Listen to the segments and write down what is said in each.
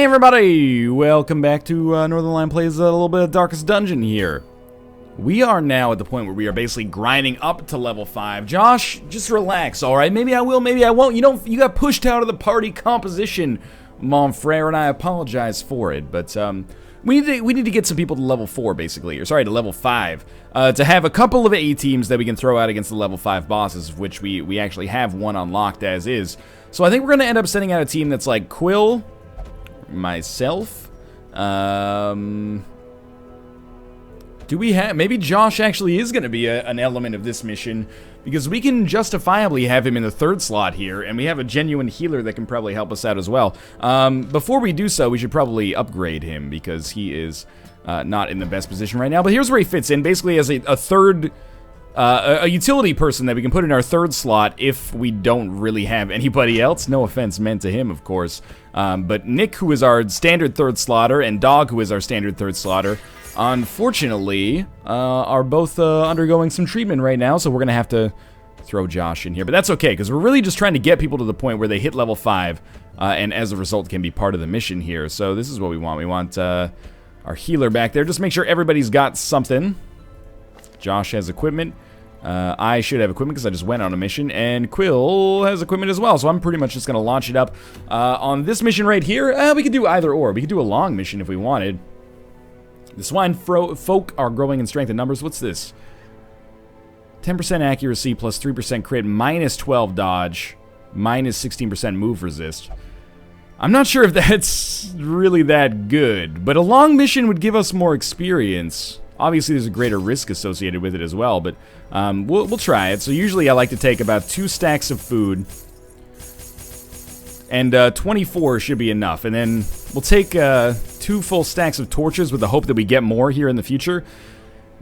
everybody! Welcome back to Northernlion Plays a little bit of Darkest Dungeon here. We are now at the point where we are basically grinding up to level 5. Josh, just relax, alright? Maybe I will, maybe I won't. You got pushed out of the party composition, mon frere, and I apologize for it. But we need to get some people to level 4, basically. Or sorry, to level 5. To have a couple of A-teams that we can throw out against the level 5 bosses, of which we actually have one unlocked as is. So I think we're going to end up sending out a team that's like Quill, myself, do we have, maybe Josh actually is going to be an element of this mission, because we can justifiably have him in the 3rd slot here, and we have a genuine healer that can probably help us out as well. Before we do so, we should probably upgrade him, because he is not in the best position right now, but here's where he fits in, basically as a third, a utility person that we can put in our 3rd slot if we don't really have anybody else. No offense meant to him, of course. But Nick, who is our standard 3rd slotter, and Dog, who is our standard 3rd slotter, unfortunately, are both undergoing some treatment right now, so we're going to have to throw Josh in here. But that's okay, because we're really just trying to get people to the point where they hit level 5, and as a result can be part of the mission here. So this is what we want. We want our healer back there. Just make sure everybody's got something. Josh has equipment. I should have equipment because I just went on a mission, and Quill has equipment as well, so I'm pretty much just going to launch it up. On this mission right here, we could do either or. We could do a long mission if we wanted. The swine folk are growing in strength and numbers. What's this? 10% accuracy plus 3% crit, minus 12 dodge, minus 16% move resist. I'm not sure if that's really that good, but a long mission would give us more experience. Obviously, there's a greater risk associated with it as well, but we'll try it. So usually I like to take about 2 stacks of food, and 24 should be enough. And then we'll take 2 full stacks of torches with the hope that we get more here in the future.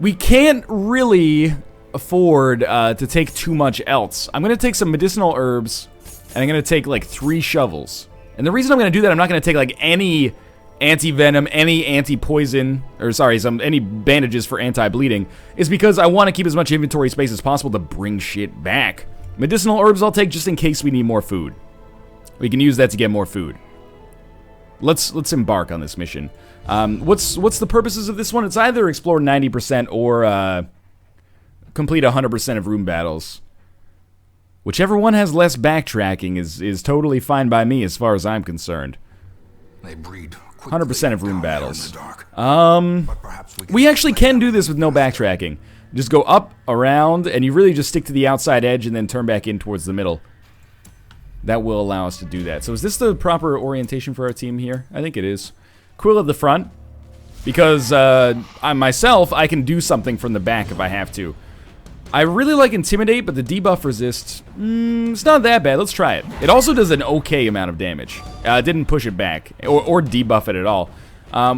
We can't really afford to take too much else. I'm going to take some medicinal herbs, and I'm going to take like 3 shovels. And the reason I'm going to do that, I'm not going to take like any anti-venom, any anti-poison, or sorry, any bandages for anti-bleeding, is because I want to keep as much inventory space as possible to bring shit back. Medicinal herbs I'll take just in case we need more food. We can use that to get more food. Let's embark on this mission. What's the purposes of this one? It's either explore 90% or complete 100% of room battles. Whichever one has less backtracking is totally fine by me as far as I'm concerned. They breed 100% of room battles. We actually can do this with no backtracking. Just go up, around, and you really just stick to the outside edge and then turn back in towards the middle. That will allow us to do that. So is this the proper orientation for our team here? I think it is. Quill at the front, because I can do something from the back if I have to. I really like Intimidate, but the debuff resist, it's not that bad. Let's try it. It also does an okay amount of damage. It didn't push it back, or debuff it at all.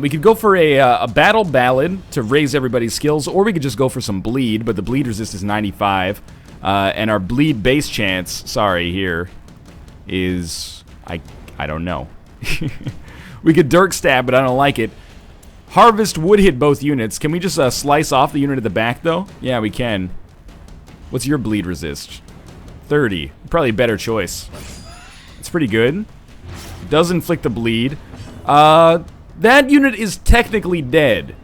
We could go for a Battle Ballad to raise everybody's skills, or we could just go for some Bleed, but the Bleed resist is 95. And our Bleed base chance, sorry, here, is, I don't know. We could Dirk Stab, but I don't like it. Harvest would hit both units. Can we just slice off the unit at the back, though? Yeah, we can. What's your bleed resist? 30. Probably a better choice. It's pretty good. Does inflict a bleed. That unit is technically dead.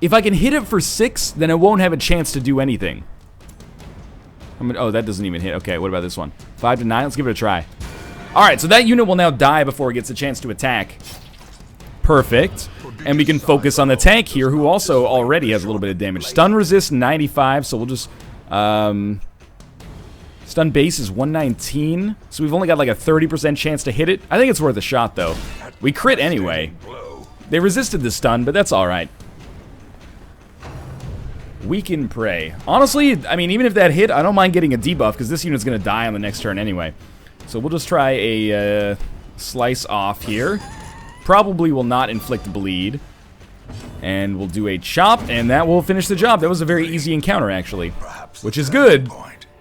If I can hit it for 6, then it won't have a chance to do anything. Oh, that doesn't even hit. Okay, what about this one? 5 to 9? Let's give it a try. Alright, so that unit will now die before it gets a chance to attack. Perfect. And we can focus on the tank here, who also already has a little bit of damage. Stun resist 95, so we'll just stun base is 119, so we've only got like a 30% chance to hit it. I think it's worth a shot though. We crit anyway. They resisted the stun, but that's alright. Weaken prey. Honestly, I mean, even if that hit, I don't mind getting a debuff because this unit's gonna die on the next turn anyway. So we'll just try a slice off here. Probably will not inflict bleed. And we'll do a chop, and that will finish the job. That was a very easy encounter, actually. Which is good,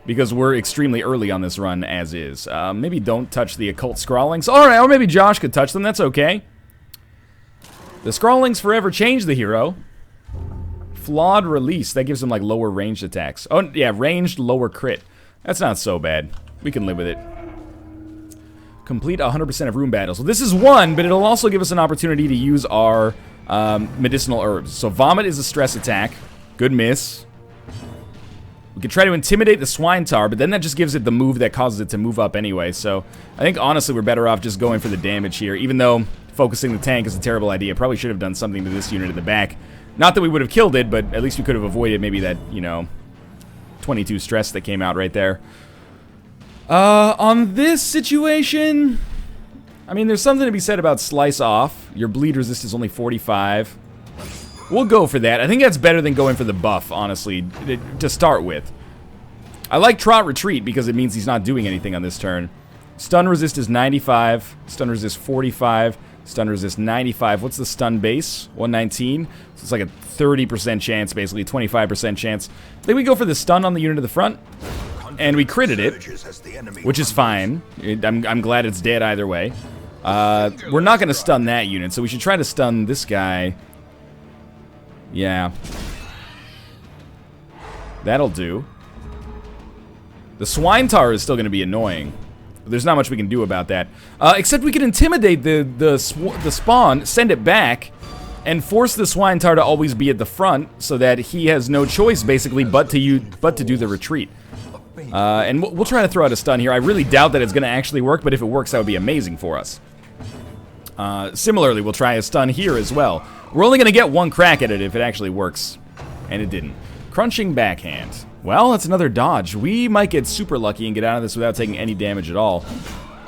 because we're extremely early on this run, as is. Maybe don't touch the occult scrawlings. Alright, or maybe Josh could touch them, that's okay. The scrawlings forever change the hero. Flawed release, that gives him, like, lower ranged attacks. Oh, yeah, ranged, lower crit. That's not so bad. We can live with it. Complete 100% of room battles. Well, this is one, but it'll also give us an opportunity to use our medicinal herbs. So vomit is a stress attack. Good miss. We could try to intimidate the swine tar, but then that just gives it the move that causes it to move up anyway. So I think honestly we're better off just going for the damage here, even though focusing the tank is a terrible idea. Probably should have done something to this unit in the back. Not that we would have killed it, but at least we could have avoided maybe that, you know, 22 stress that came out right there. On this situation, I mean, there's something to be said about slice off. Your bleed resist is only 45. We'll go for that. I think that's better than going for the buff, honestly, to start with. I like trot retreat because it means he's not doing anything on this turn. Stun resist is 95. Stun resist 45. Stun resist 95. What's the stun base? 119. So it's like a 30% chance, basically, 25% chance. I think we go for the stun on the unit at the front. And we critted it, which is fine. I'm glad it's dead either way. We're not going to stun that unit, so we should try to stun this guy. Yeah. That'll do. The swine tar is still going to be annoying. There's not much we can do about that. Except we can intimidate the spawn, send it back, and force the swine tar to always be at the front so that he has no choice, basically, but to do the retreat. And we'll try to throw out a stun here. I really doubt that it's going to actually work, but if it works, that would be amazing for us. Similarly, we'll try a stun here as well. We're only going to get one crack at it if it actually works. And it didn't. Crunching backhand. Well, that's another dodge. We might get super lucky and get out of this without taking any damage at all.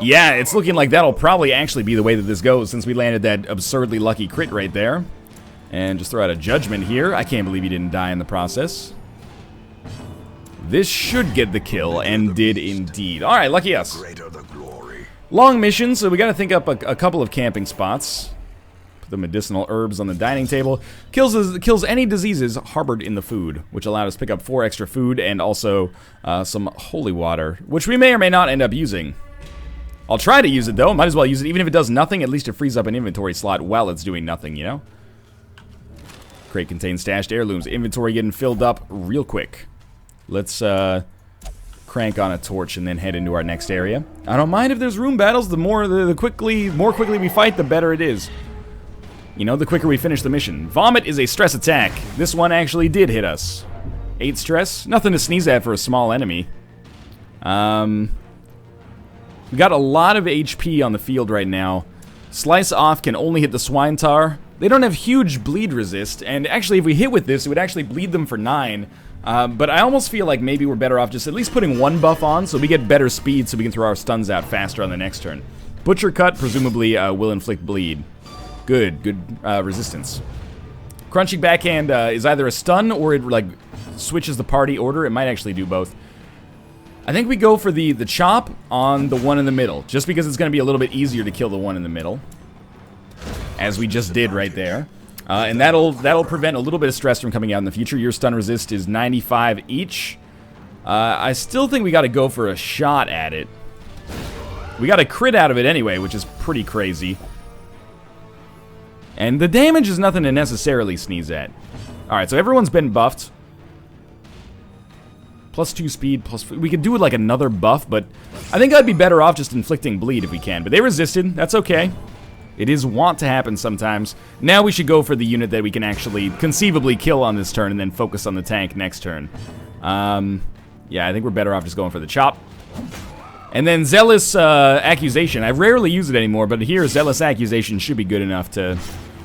Yeah, it's looking like that'll probably actually be the way that this goes since we landed that absurdly lucky crit right there. And just throw out a judgment here. I can't believe he didn't die in the process. This should get the kill, and did indeed. Alright, lucky us. Long mission, so we gotta think up a couple of camping spots. Put the medicinal herbs on the dining table. Kills any diseases harbored in the food, which allowed us to pick up 4 extra food, and also some holy water, which we may or may not end up using. I'll try to use it, though. Might as well use it. Even if it does nothing, at least it frees up an inventory slot while it's doing nothing, you know? Crate contains stashed heirlooms. Inventory getting filled up real quick. Let's crank on a torch and then head into our next area. I don't mind if there's room battles. The more quickly we fight, the better it is. You know, the quicker we finish the mission. Vomit is a stress attack. This one actually did hit us. 8 stress. Nothing to sneeze at for a small enemy. We got a lot of HP on the field right now. Slice off can only hit the swine tar. They don't have huge bleed resist, and actually if we hit with this, it would actually bleed them for 9. But I almost feel like maybe we're better off just at least putting 1 buff on so we get better speed so we can throw our stuns out faster on the next turn. Butcher Cut presumably will inflict bleed. Good resistance. Crunching Backhand is either a stun or it like switches the party order. It might actually do both. I think we go for the chop on the one in the middle, just because it's going to be a little bit easier to kill the one in the middle, as we just did right there. And that'll prevent a little bit of stress from coming out in the future. Your stun resist is 95 each. I still think we got to go for a shot at it. We got a crit out of it anyway, which is pretty crazy. And the damage is nothing to necessarily sneeze at. Alright, so everyone's been buffed. +2 speed, we could do it like another buff, but I think I'd be better off just inflicting bleed if we can. But they resisted, that's okay. It is wont to happen sometimes. Now we should go for the unit that we can actually conceivably kill on this turn and then focus on the tank next turn. Yeah, I think we're better off just going for the chop. And then Zealous Accusation. I rarely use it anymore, but here Zealous Accusation should be good enough to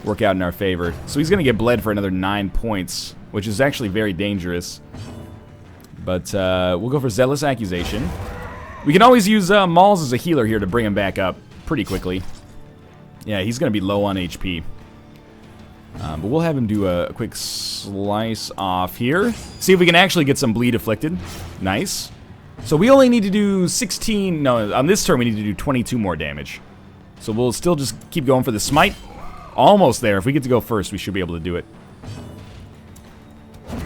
work out in our favor. So he's going to get bled for another 9 points, which is actually very dangerous. But we'll go for Zealous Accusation. We can always use Mauls as a healer here to bring him back up pretty quickly. Yeah, he's going to be low on HP. But we'll have him do a quick slice off here. See if we can actually get some bleed afflicted. Nice. So we only need to do 16... No, on this turn we need to do 22 more damage. So we'll still just keep going for the smite. Almost there. If we get to go first, we should be able to do it.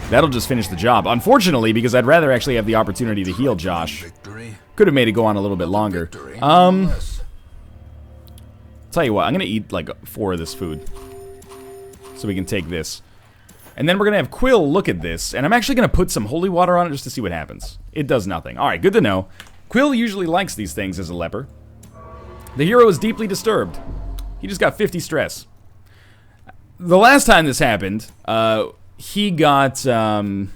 That'll just finish the job. Unfortunately, because I'd rather actually have the opportunity to heal Josh. Could have made it go on a little bit longer. Tell you what, I'm going to eat like 4 of this food. So we can take this. And then we're going to have Quill look at this. And I'm actually going to put some holy water on it just to see what happens. It does nothing. Alright, good to know. Quill usually likes these things as a leper. The hero is deeply disturbed. He just got 50 stress. The last time this happened, he got... oh,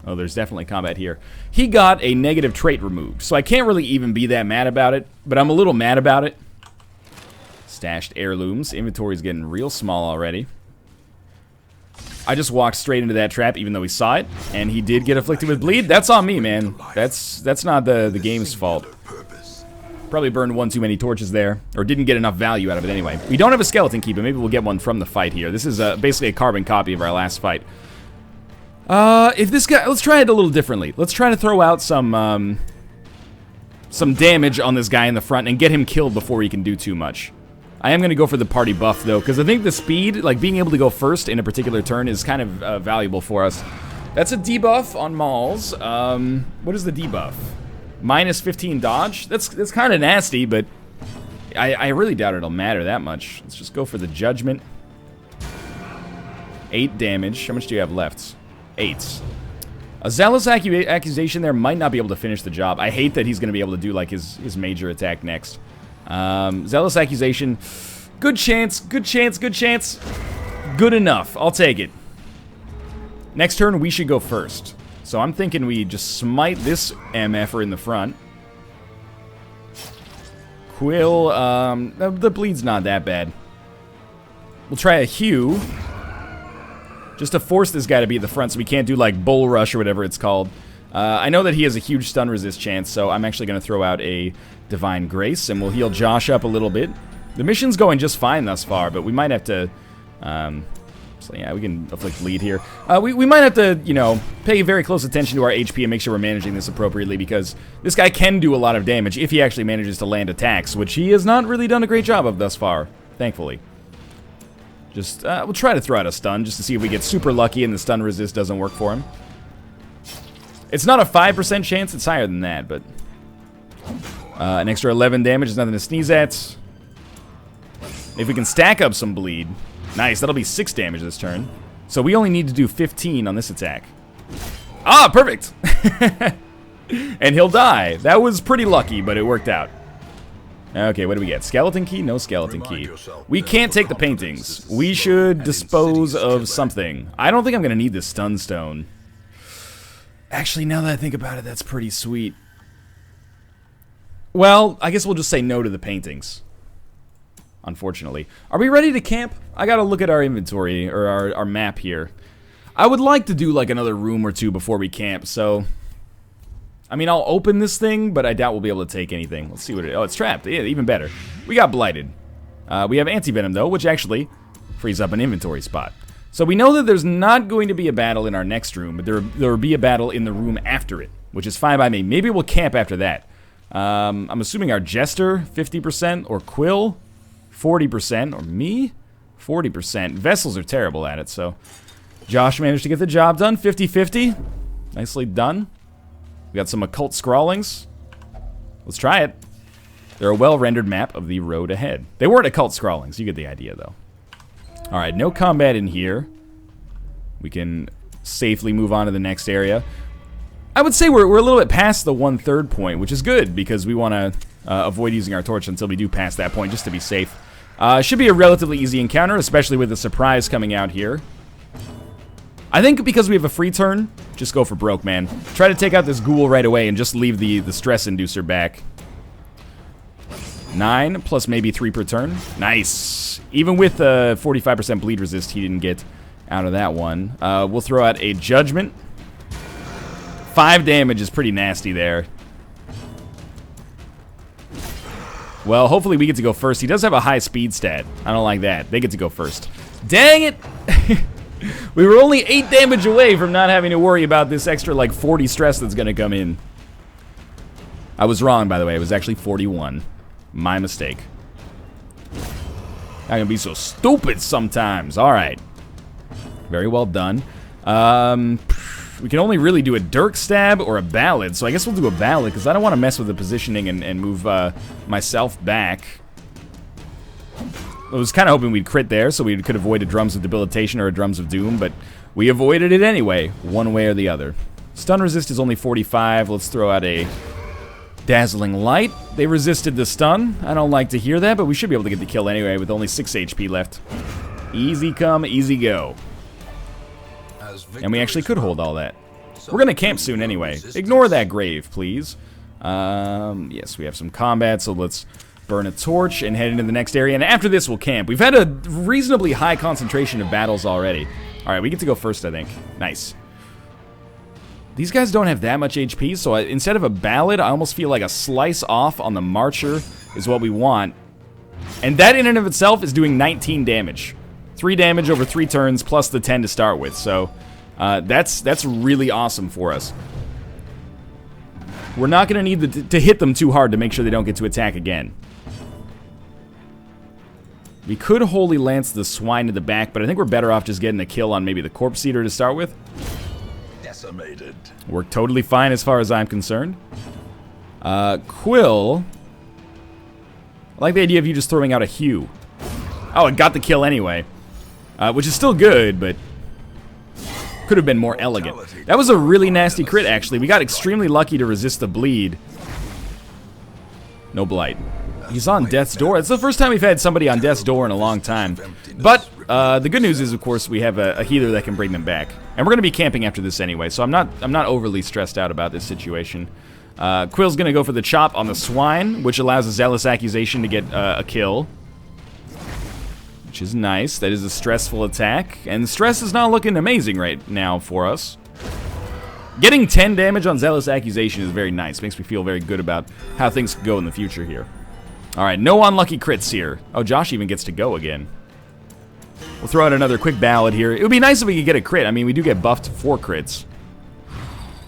there's definitely combat here. He got a negative trait removed, so I can't really even be that mad about it, but I'm a little mad about it. Stashed heirlooms. Inventory's getting real small already. I just walked straight into that trap, even though he saw it, and he did get afflicted with bleed. That's on me, man. That's not the game's fault. Probably burned one too many torches there, or didn't get enough value out of it anyway. We don't have a skeleton key, but maybe we'll get one from the fight here. This is basically a carbon copy of our last fight. If this guy, let's try it a little differently. Let's try to throw out some damage on this guy in the front and get him killed before he can do too much. I am going to go for the party buff, though, because I think the speed, like being able to go first in a particular turn, is kind of valuable for us. That's a debuff on Mauls. What is the debuff? Minus 15 dodge? That's kind of nasty, but I really doubt it'll matter that much. Let's just go for the judgment. 8 damage. How much do you have left? 8. A zealous accusation there might not be able to finish the job. I hate that he's going to be able to do like his major attack next. Zealous accusation. Good chance, good chance, good chance. Good enough. I'll take it. Next turn, we should go first. So I'm thinking we just smite this MFer in the front. Quill, the bleed's not that bad. We'll try a hew. Just to force this guy to be at the front so we can't do like bull rush or whatever it's called. I know that he has a huge stun resist chance, so I'm actually going to throw out a Divine Grace, and we'll heal Josh up a little bit. The mission's going just fine thus far, but we might have to... so yeah, we can afflict bleed here. We might have to, you know, pay very close attention to our HP and make sure we're managing this appropriately, because this guy can do a lot of damage if he actually manages to land attacks, which he has not really done a great job of thus far, thankfully. Just, we'll try to throw out a stun just to see if we get super lucky and the stun resist doesn't work for him. It's not a 5% chance, it's higher than that, but... an extra 11 damage is nothing to sneeze at. If we can stack up some bleed... Nice, that'll be 6 damage this turn. So we only need to do 15 on this attack. Ah, perfect! And he'll die. That was pretty lucky, but it worked out. Okay, what do we get? Skeleton key? No skeleton key. We can't take the paintings. We should dispose of something. I don't think I'm going to need this stun stone. Actually, now that I think about it, that's pretty sweet. Well, I guess we'll just say no to the paintings. Unfortunately. Are we ready to camp? I gotta look at our inventory, or our map here. I would like to do like another room or two before we camp, so... I mean, I'll open this thing, but I doubt we'll be able to take anything. Let's see what it is. Oh, it's trapped. Yeah, even better. We got blighted. We have anti-venom, though, which actually frees up an inventory spot. So we know that there's not going to be a battle in our next room, but there will be a battle in the room after it, which is fine by me. Maybe we'll camp after that. I'm assuming our Jester, 50%, or Quill, 40%, or me, 40%. Vessels are terrible at it, so Josh managed to get the job done, 50-50. Nicely done. We got some occult scrawlings. Let's try it. They're a well-rendered map of the road ahead. They weren't occult scrawlings. You get the idea, though. Alright, no combat in here. We can safely move on to the next area. I would say we're a little bit past the 1/3 point, which is good, because we want to avoid using our torch until we do pass that point, just to be safe. Should be a relatively easy encounter, especially with the surprise coming out here. I think because we have a free turn, just go for broke, man. Try to take out this ghoul right away and just leave the stress inducer back. 9 plus maybe 3 per turn. Nice. Even with 45% bleed resist, he didn't get out of that one. We'll throw out a judgment. 5 damage is pretty nasty there. Well, hopefully we get to go first. He does have a high speed stat. I don't like that. They get to go first. Dang it! We were only 8 damage away from not having to worry about this extra, like, 40 stress that's gonna come in. I was wrong, by the way. It was actually 41. My mistake. I can be so stupid sometimes. Alright. Very well done. We can only really do a Dirk Stab or a Ballad, so I guess we'll do a Ballad, because I don't want to mess with the positioning and move myself back. I was kind of hoping we'd crit there, so we could avoid a Drums of Debilitation or a Drums of Doom, but we avoided it anyway, one way or the other. Stun resist is only 45. Let's throw out a Dazzling Light. They resisted the stun. I don't like to hear that, but we should be able to get the kill anyway with only 6 HP left. Easy come, easy go. And we actually could hold all that. We're going to camp soon anyway. Ignore that grave, please. Yes, we have some combat, so let's burn a torch and head into the next area. And after this, we'll camp. We've had a reasonably high concentration of battles already. Alright, we get to go first, I think. Nice. These guys don't have that much HP, so instead of a ballad, I almost feel like a slice off on the Marcher is what we want. And that in and of itself is doing 19 damage. 3 damage over 3 turns, plus the 10 to start with, so that's really awesome for us. We're not going to need to hit them too hard to make sure they don't get to attack again. We could Holy Lance the Swine to the back, but I think we're better off just getting a kill on maybe the Corpse Eater to start with. Decimated. Worked totally fine as far as I'm concerned. Quill. I like the idea of you just throwing out a Hue. Oh, it got the kill anyway. Which is still good, but could have been more elegant. That was a really nasty crit, actually. We got extremely lucky to resist the bleed. No blight. He's on Death's Door. It's the first time we've had somebody on Death's Door in a long time. But the good news is, of course, we have a healer that can bring them back. And we're going to be camping after this anyway, so I'm not overly stressed out about this situation. Quill's going to go for the chop on the Swine, which allows a Zealous Accusation to get a kill. Which is nice. That is a stressful attack. And stress is not looking amazing right now for us. Getting 10 damage on Zealous Accusation is very nice. Makes me feel very good about how things could go in the future here. Alright, no unlucky crits here. Oh, Josh even gets to go again. We'll throw out another quick ballad here. It would be nice if we could get a crit. I mean, we do get buffed for crits.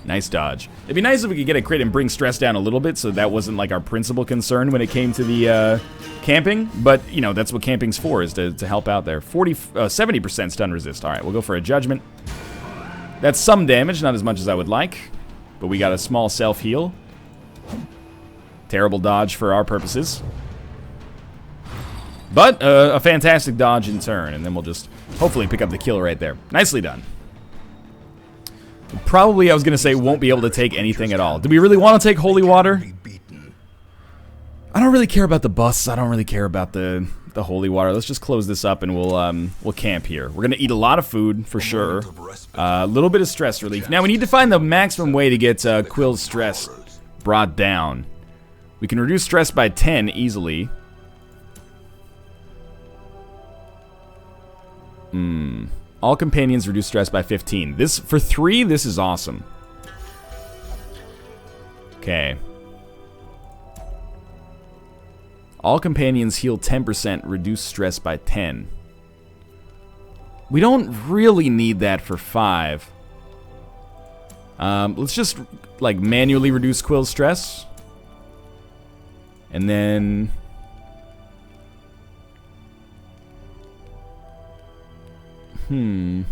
Nice dodge. It'd be nice if we could get a crit and bring stress down a little bit, so that wasn't like our principal concern when it came to the camping. But, you know, that's what camping's for, is to help out there. 70% stun resist. Alright, we'll go for a judgment. That's some damage, not as much as I would like. But we got a small self-heal. Terrible dodge for our purposes. But a fantastic dodge in turn, and then we'll just hopefully pick up the kill right there. Nicely done. Probably, I was going to say, won't be able to take anything at all. Do we really want to take Holy Water? I don't really care about the busts. I don't really care about the Holy Water. Let's just close this up and we'll camp here. We're going to eat a lot of food, for sure. A little bit of stress relief. Now, we need to find the maximum way to get Quill's stress brought down. We can reduce stress by 10 easily. All companions reduce stress by 15. This, for 3, this is awesome. Okay. All companions heal 10%, reduce stress by 10. We don't really need that for 5. Let's just, like, manually reduce Quill's stress. And then... I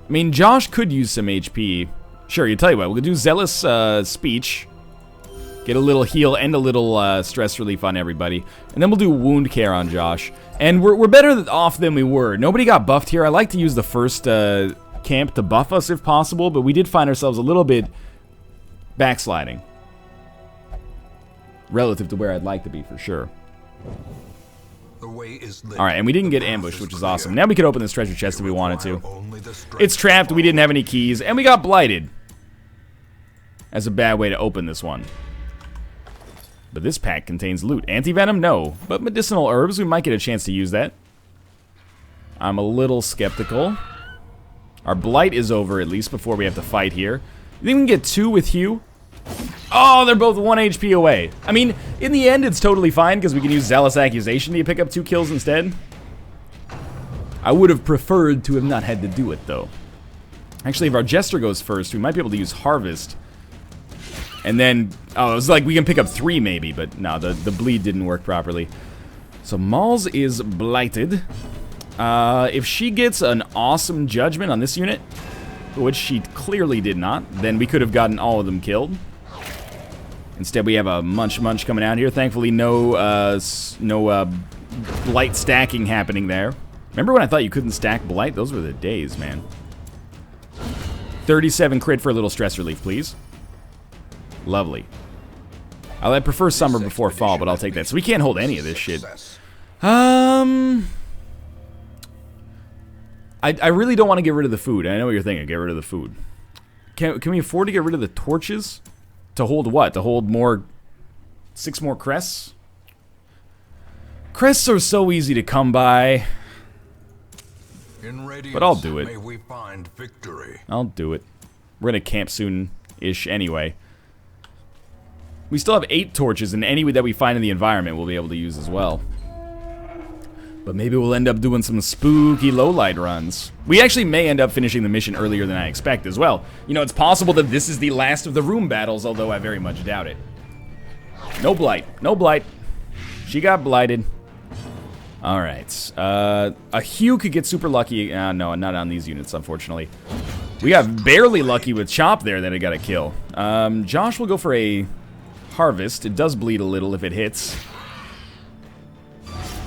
mean, Josh could use some HP. Sure, you tell you what, we'll do Zealous Speech. Get a little heal and a little stress relief on everybody. And then we'll do Wound Care on Josh. And we're better off than we were. Nobody got buffed here. I like to use the first camp to buff us if possible, but we did find ourselves a little bit backsliding. Relative to where I'd like to be, for sure. Alright, and we didn't get ambushed, which is awesome. Now we can open this treasure chest if we wanted to. It's trapped, we didn't have any keys, and we got blighted. That's a bad way to open this one. But this pack contains loot. Anti-venom? No. But medicinal herbs, we might get a chance to use that. I'm a little skeptical. Our blight is over, at least, before we have to fight here. You think we can get 2 with Hugh? Oh, they're both 1 HP away. I mean, in the end, it's totally fine, because we can use Zealous Accusation to pick up 2 kills instead. I would have preferred to have not had to do it, though. Actually, if our Jester goes first, we might be able to use Harvest. And then, oh, it was like we can pick up 3 maybe, but no, the bleed didn't work properly. So Malls is blighted. If she gets an awesome judgment on this unit, which she clearly did not, then we could have gotten all of them killed. Instead, we have a Munch coming out here. Thankfully, no blight stacking happening there. Remember when I thought you couldn't stack blight? Those were the days, man. 37 crit for a little stress relief, please. Lovely. I prefer summer before fall, but I'll take that. So we can't hold any of this shit. I really don't want to get rid of the food. I know what you're thinking. Get rid of the food. Can we afford to get rid of the torches? To hold what? To hold more... 6 more crests? Crests are so easy to come by. But I'll do it. I'll do it. We're gonna camp soon-ish anyway. We still have 8 torches, and any that we find in the environment we'll be able to use as well. But maybe we'll end up doing some spooky low-light runs. We actually may end up finishing the mission earlier than I expect as well. You know, it's possible that this is the last of the room battles, although I very much doubt it. No blight. No blight. She got blighted. Alright. A Hugh could get super lucky. No, not on these units, unfortunately. We got barely lucky with Chop there that it got a kill. Josh will go for a Harvest. It does bleed a little if it hits.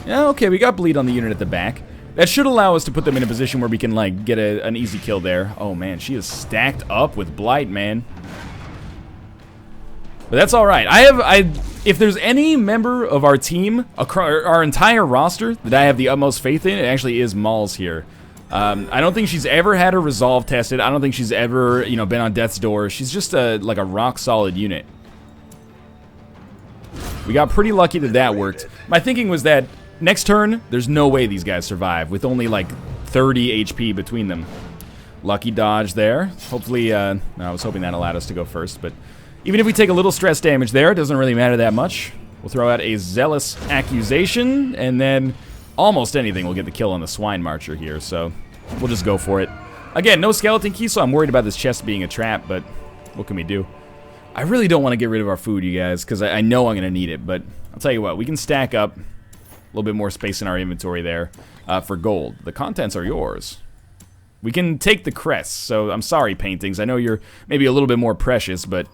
Yeah, okay, we got bleed on the unit at the back. That should allow us to put them in a position where we can, like, get an easy kill there. Oh, man, she is stacked up with blight, man. But that's alright. If there's any member of our team, our entire roster, that I have the utmost faith in, it actually is Maul's here. I don't think she's ever had her resolve tested. I don't think she's ever, you know, been on death's door. She's just like a rock-solid unit. We got pretty lucky that that worked. My thinking was that next turn, there's no way these guys survive with only like 30 HP between them. Lucky dodge there. Hopefully, I was hoping that allowed us to go first, but even if we take a little stress damage there, it doesn't really matter that much. We'll throw out a Zealous Accusation, and then almost anything will get the kill on the Swine Marcher here, so we'll just go for it. Again, no skeleton key, so I'm worried about this chest being a trap, but what can we do? I really don't want to get rid of our food, you guys, because I know I'm going to need it, but I'll tell you what, we can stack up a little bit more space in our inventory there for gold. The contents are yours. We can take the crests, so I'm sorry, paintings. I know you're maybe a little bit more precious, but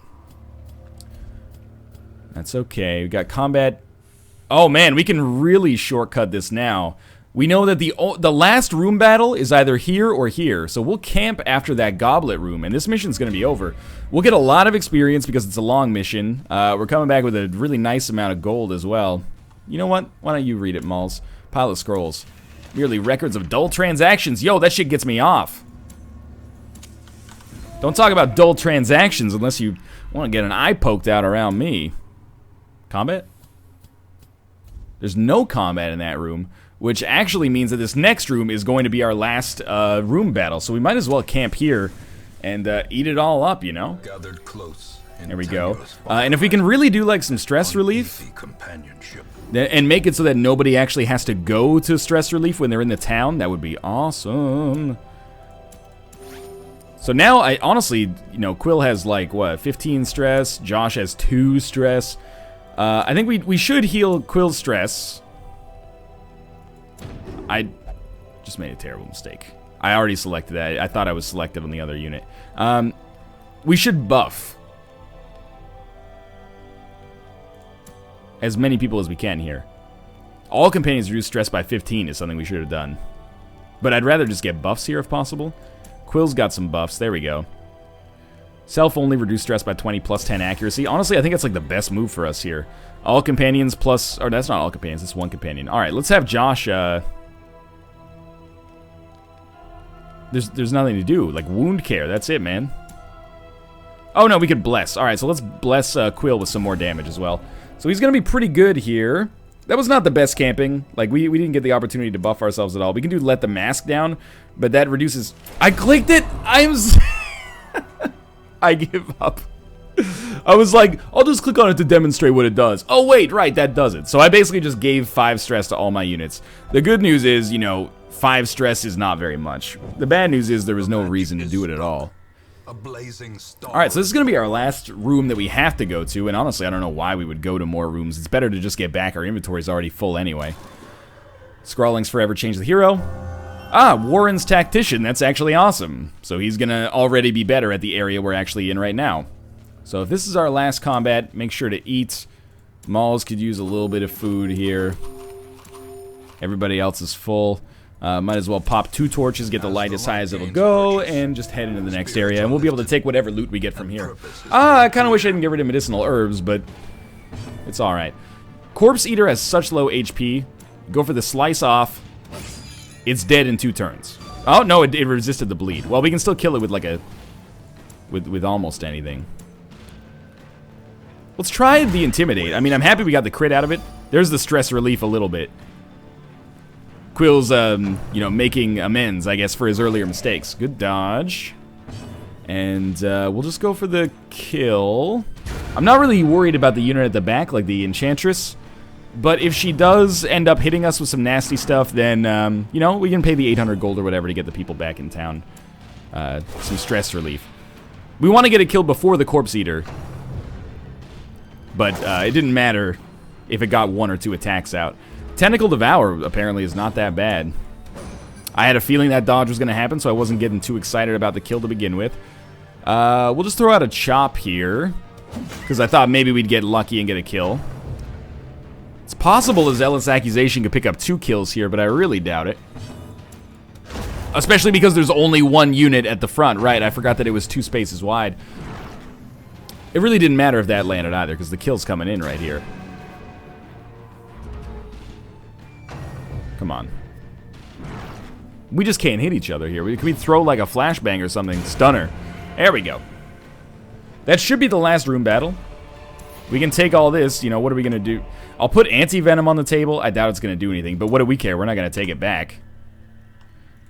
that's okay. We got combat. Oh, man, we can really shortcut this now. We know that the last room battle is either here or here, so we'll camp after that goblet room, and this mission's going to be over. We'll get a lot of experience because it's a long mission. We're coming back with a really nice amount of gold as well. You know what? Why don't you read it, Malls? Pile of scrolls. Merely records of dull transactions. Yo, that shit gets me off. Don't talk about dull transactions unless you want to get an eye poked out around me. Combat? There's no combat in that room, which actually means that this next room is going to be our last room battle, so we might as well camp here and eat it all up, you know? There we go. And if we can really do like some stress relief and make it so that nobody actually has to go to stress relief when they're in the town, that would be awesome. So now, I honestly, you know, Quill has like, what, 15 stress, Josh has 2 stress. I think we should heal Quill's stress. I just made a terrible mistake. I already selected that. I thought I was selected on the other unit. We should buff as many people as we can here. All companions reduce stress by 15 is something we should have done. But I'd rather just get buffs here if possible. Quill's got some buffs. There we go. Self-only reduce stress by 20 plus 10 accuracy. Honestly, I think it's like the best move for us here. All companions plus... Or that's not all companions. It's one companion. Alright, let's have Josh... There's nothing to do. Like, wound care. That's it, man. Oh, no, we could bless. Alright, so let's bless Quill with some more damage as well. So he's going to be pretty good here. That was not the best camping. Like, we didn't get the opportunity to buff ourselves at all. We can do let the mask down, but that reduces... I clicked it! I give up. I was like, I'll just click on it to demonstrate what it does. Oh, wait, right, that does it. So I basically just gave 5 stress to all my units. The good news is, you know, 5 stress is not very much. The bad news is there was no reason to do it at all. Alright, so this is going to be our last room that we have to go to, and honestly, I don't know why we would go to more rooms. It's better to just get back. Our inventory is already full anyway. Scrawlings forever change the hero. Ah, Warren's Tactician. That's actually awesome. So he's going to already be better at the area we're actually in right now. So if this is our last combat, make sure to eat. Malls could use a little bit of food here. Everybody else is full. Might as well pop 2 torches, get the light as high as it'll go, and just head into the next area, and we'll be able to take whatever loot we get from here. I kind of wish I didn't get rid of medicinal herbs, but it's alright. Corpse Eater has such low HP. Go for the slice off. It's dead in 2 turns. Oh, no, it resisted the bleed. Well, we can still kill it with like a... With almost anything. Let's try the Intimidate. I mean, I'm happy we got the crit out of it. There's the stress relief a little bit. Quill's, you know, making amends, I guess, for his earlier mistakes. Good dodge. And we'll just go for the kill. I'm not really worried about the unit at the back, like the Enchantress. But if she does end up hitting us with some nasty stuff, then, you know, we can pay the 800 gold or whatever to get the people back in town. Some stress relief. We want to get a kill before the Corpse Eater. But it didn't matter if it got 1 or 2 attacks out. Tentacle Devour apparently is not that bad. I had a feeling that dodge was going to happen, so I wasn't getting too excited about the kill to begin with. We'll just throw out a chop here, because I thought maybe we'd get lucky and get a kill. It's possible a Zealot's Accusation could pick up 2 kills here, but I really doubt it. Especially because there's only 1 unit at the front, right? I forgot that it was 2 spaces wide. It really didn't matter if that landed either, because the kill's coming in right here. Come on. We just can't hit each other here. Can we throw like a flashbang or something? Stunner. There we go. That should be the last room battle. We can take all this. You know, what are we going to do? I'll put anti-venom on the table. I doubt it's going to do anything. But what do we care? We're not going to take it back.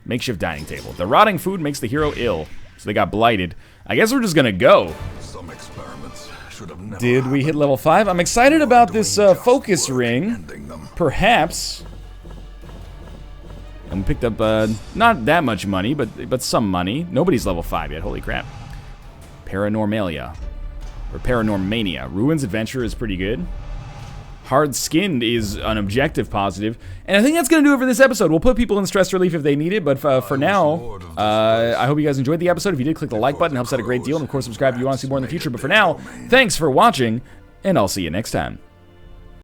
Makeshift dining table. The rotting food makes the hero ill. So they got blighted. I guess we're just going to go. Some experiments should have never Did we hit level 5? I'm excited about this focus ring. Perhaps. And we picked up not that much money, but some money. Nobody's level 5 yet. Holy crap. Paranormalia. Or Paranormania. Ruins Adventure is pretty good. Hard Skinned is an objective positive. And I think that's going to do it for this episode. We'll put people in stress relief if they need it. But for now, I hope you guys enjoyed the episode. If you did, click the like button. It helps out a great deal. And of course, subscribe if you want to see more in the future. But for now, thanks for watching. And I'll see you next time.